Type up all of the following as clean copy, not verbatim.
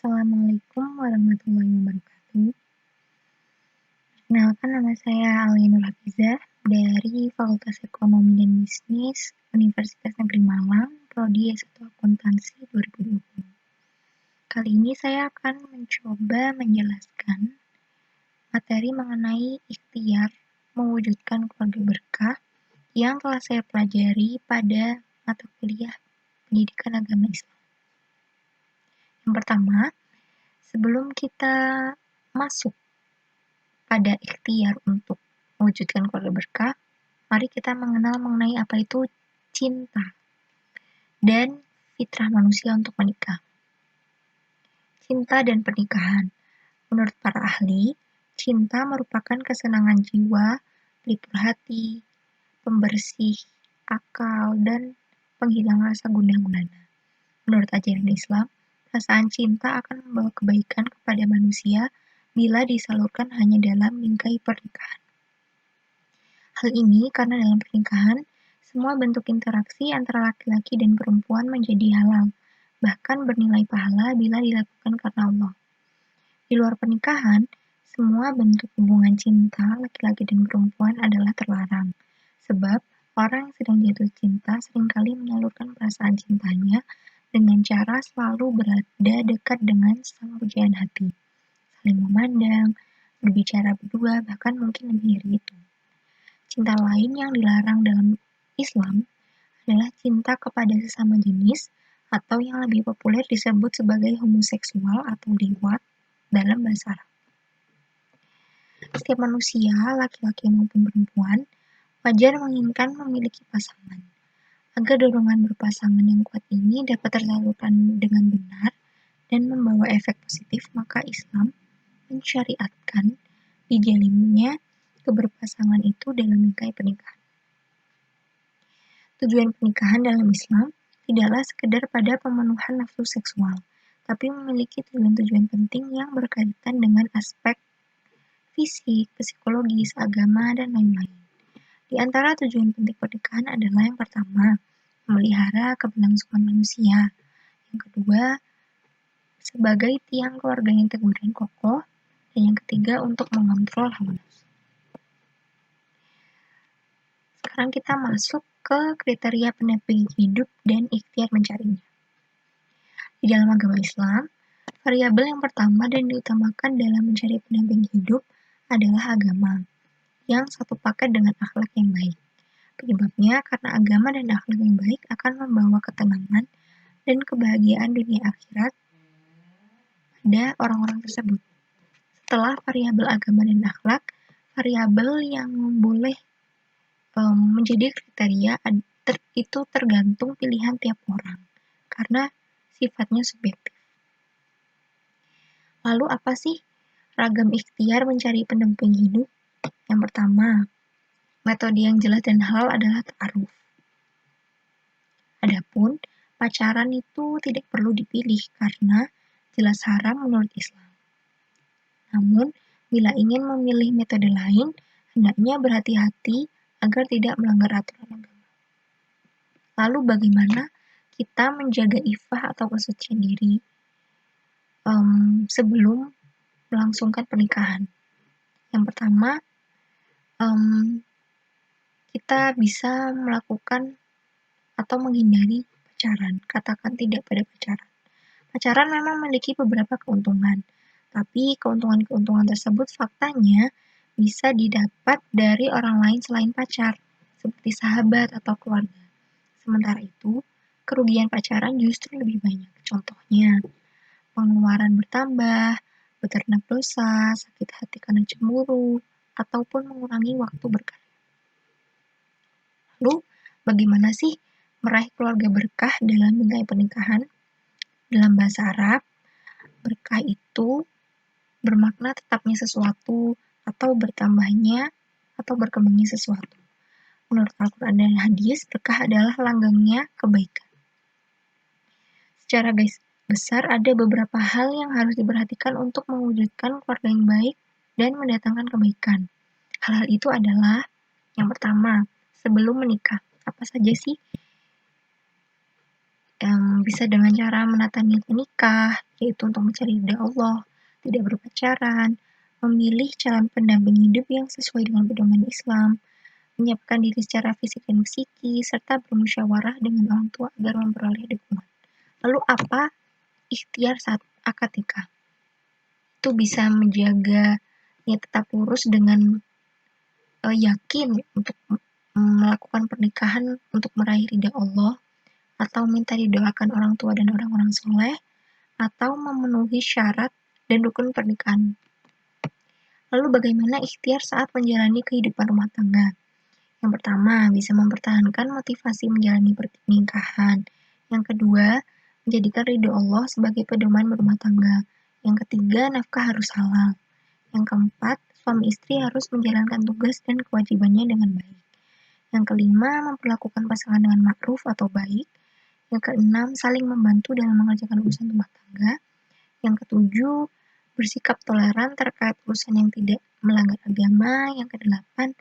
Assalamualaikum warahmatullahi wabarakatuh. Perkenalkan, nama saya Alia Nur Hafizah dari Fakultas Ekonomi dan Bisnis Universitas Negeri Malang, Prodi S1 Akuntansi 2020. Kali ini saya akan mencoba menjelaskan materi mengenai ikhtiar mewujudkan keluarga berkah yang telah saya pelajari pada mata kuliah Pendidikan Agama Islam. Yang pertama, sebelum kita masuk pada ikhtiar untuk mewujudkan keluarga berkah, mari kita mengenal mengenai apa itu cinta dan fitrah manusia untuk menikah. Cinta dan pernikahan. Menurut para ahli, cinta merupakan kesenangan jiwa, pelipur hati, pembersih akal, dan penghilang rasa gundah gulana. Menurut ajaran Islam, perasaan cinta akan membawa kebaikan kepada manusia bila disalurkan hanya dalam bingkai pernikahan. Hal ini karena dalam pernikahan, semua bentuk interaksi antara laki-laki dan perempuan menjadi halal, bahkan bernilai pahala bila dilakukan karena Allah. Di luar pernikahan, semua bentuk hubungan cinta laki-laki dan perempuan adalah terlarang, sebab orang yang sedang jatuh cinta seringkali menyalurkan perasaan cintanya dengan cara selalu berada dekat dengan sang pujaan hati, saling memandang, berbicara berdua, bahkan mungkin lebih dari itu. Cinta lain yang dilarang dalam Islam adalah cinta kepada sesama jenis atau yang lebih populer disebut sebagai homoseksual atau liwat dalam bahasa Arab. Setiap manusia, laki-laki maupun perempuan, wajar menginginkan memiliki pasangan. Agar dorongan berpasangan yang kuat ini dapat tersalurkan dengan benar dan membawa efek positif, maka Islam mensyariatkan dijalinnya keberpasangan itu dalam bingkai pernikahan. Tujuan pernikahan dalam Islam tidaklah sekedar pada pemenuhan nafsu seksual, tapi memiliki tujuan-tujuan penting yang berkaitan dengan aspek fisik, psikologis, agama, dan lain-lain. Di antara tujuan penting pernikahan adalah yang pertama, memelihara keberlangsungan manusia. Yang kedua, sebagai tiang keluarga yang teguh dan kokoh. Dan yang ketiga, untuk mengontrol hawa nafsu. Sekarang kita masuk ke kriteria pendamping hidup dan ikhtiar mencarinya. Di dalam agama Islam, variabel yang pertama dan diutamakan dalam mencari pendamping hidup adalah agama, yang satu paket dengan akhlak yang baik. Penyebabnya karena agama dan akhlak yang baik akan membawa ketenangan dan kebahagiaan dunia akhirat pada orang-orang tersebut. Setelah variabel agama dan akhlak, variabel yang boleh menjadi kriteria itu tergantung pilihan tiap orang, karena sifatnya subjektif. Lalu apa sih ragam ikhtiar mencari pendamping hidup? Yang pertama, metode yang jelas dan halal adalah ta'aruf. Adapun pacaran itu tidak perlu dipilih karena jelas haram menurut Islam. Namun, bila ingin memilih metode lain, hendaknya berhati-hati agar tidak melanggar aturan agama. Lalu bagaimana kita menjaga ifah atau kesucian diri sebelum melangsungkan pernikahan? Yang pertama, kita bisa melakukan atau menghindari pacaran. Katakan tidak pada pacaran. Pacaran memang memiliki beberapa keuntungan, tapi keuntungan-keuntungan tersebut faktanya bisa didapat dari orang lain selain pacar, seperti sahabat atau keluarga. Sementara itu, kerugian pacaran justru lebih banyak. Contohnya, pengeluaran bertambah, beternak dosa, sakit hati karena cemburu, ataupun mengurangi waktu berkarya. Lalu, bagaimana sih meraih keluarga berkah dalam bingkai pernikahan? Dalam bahasa Arab, berkah itu bermakna tetapnya sesuatu atau bertambahnya atau berkembangnya sesuatu. Menurut Al-Quran dan hadis, berkah adalah langgengnya kebaikan. Secara garis besar, ada beberapa hal yang harus diperhatikan untuk mewujudkan keluarga yang baik dan mendatangkan kebaikan. Hal-hal itu adalah, yang pertama, sebelum menikah. Apa saja sih bisa dengan cara menata niat menikah, yaitu untuk mencari ridha Allah, tidak berpacaran, memilih calon pendamping hidup yang sesuai dengan pedoman Islam, menyiapkan diri secara fisik dan psikis, serta bermusyawarah dengan orang tua agar memperoleh dukungan. Lalu apa ikhtiar saat akad nikah? Itu bisa menjaga niat tetap lurus dengan yakin untuk melakukan pernikahan untuk meraih ridha Allah, atau minta didoakan orang tua dan orang-orang soleh, atau memenuhi syarat dan rukun pernikahan. Lalu bagaimana ikhtiar saat menjalani kehidupan rumah tangga? Yang pertama, bisa mempertahankan motivasi menjalani pernikahan. Yang kedua, menjadikan ridho Allah sebagai pedoman berumah tangga. Yang ketiga, nafkah harus halal. Yang keempat, suami istri harus menjalankan tugas dan kewajibannya dengan baik. Yang kelima, memperlakukan pasangan dengan makruf atau baik. Yang keenam, saling membantu dalam mengerjakan urusan rumah tangga. Yang ketujuh, bersikap toleran terkait urusan yang tidak melanggar agama. Yang kedelapan,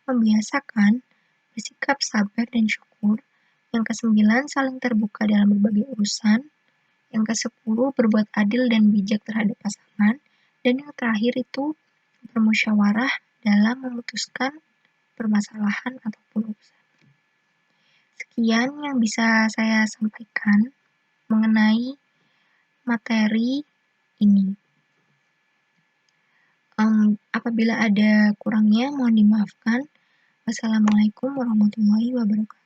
membiasakan bersikap sabar dan syukur. Yang kesembilan, saling terbuka dalam berbagai urusan. Yang kesepuluh, berbuat adil dan bijak terhadap pasangan. Dan yang terakhir itu, bermusyawarah dalam memutuskan permasalahan ataupun urusan. Sekian yang bisa saya sampaikan mengenai materi ini. Apabila ada kurangnya, mohon dimaafkan. Wassalamualaikum warahmatullahi wabarakatuh.